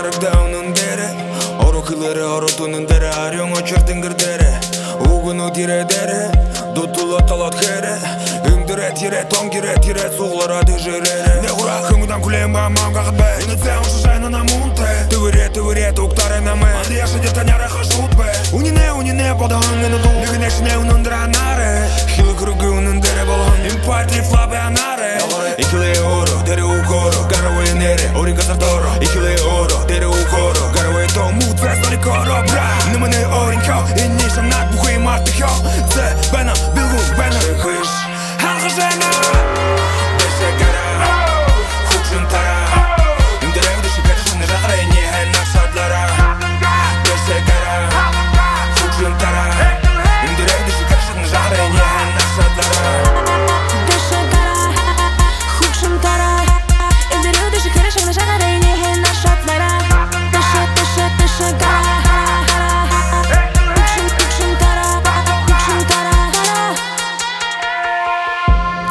Арагда унун дере Орокылары оротунун дере Арёң очырдың гырдере Угуну дире дере Дутуло талат хере Үңдіре тире тон кире тире Суғлара дежерере Не хура хыңудан күлем бамам қағыт бе Инеце ұшы жайна намунте Тывыре туктары намы Анды яшы детаняра хашут бе Унине подағын гыны ду Нігінешіне унындыра наре Хилы кругы унындыре болын Импарти флабе анаре Икиле оро, дере укоро Гаровые нере, орин казарторо Икиле оро, дере укоро Гаровые то мут, вес доликоро, бра Нымыны орин кё, инни шамнак бухуй марты кё Це бена, билгу, бена Шихыш, халқы жена Деше кара, хукшын тара Үндіревді шипетішіні жағырай нехен ақшадлара Деше кара, хукшын тара Үндіревді шипетішіні жағырай нехен ақшадлара Деше кара, хукшын тара Үндіревді шипетішіні жағырай нехен ақшадлара Деше кара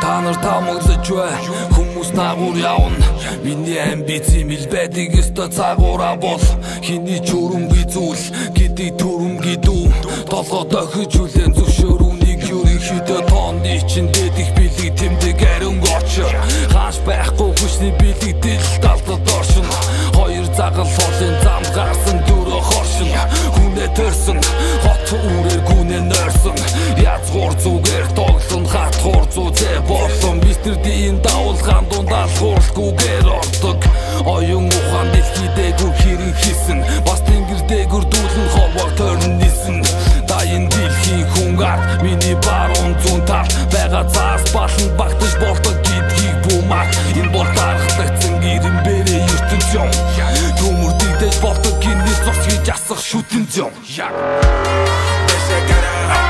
Таныр тамырлыч вэ Хүмүүс нагур явна Миний амбици мэлбэдэг өстө цагуура бол Хиний ч өрөмгүй зүйл Гэдэг төрөмгүй дүү Толгой дохиж үлэн зөвшөөрүүнийг ерөнхийдөө тооны чин дээдих бэлэг тэмдэг ариун очор Хааш байхгүй хүчний бэлэгдэл талдад оршин Хоёр загал холын зам гарсан дөрөө хоршин Хүнээ төрсөн хот үрээр гүнээ нойрсон Язгуур зүгээр тоглон хатгуур зүүзээ болон Мистер Дийн давулгаан дундаа хууралгүйгээр ордог Оюун ухаан дэлхий дээгүр хэрэг хийсэн Бас тэнгэр дээгүр дүүлэн холбоо тойрон нисэн Дайын дэлхийн хүн ард миний баруун зүүн тал Бага цаас балан багтаж болдог гэдгийг бумаг Энэ бол дарахлагдсан гэрэн бэрээ ертөнц юм Төмөр дэгдэж болдог гинний цус хийж асах шүтэн зям Дэше кара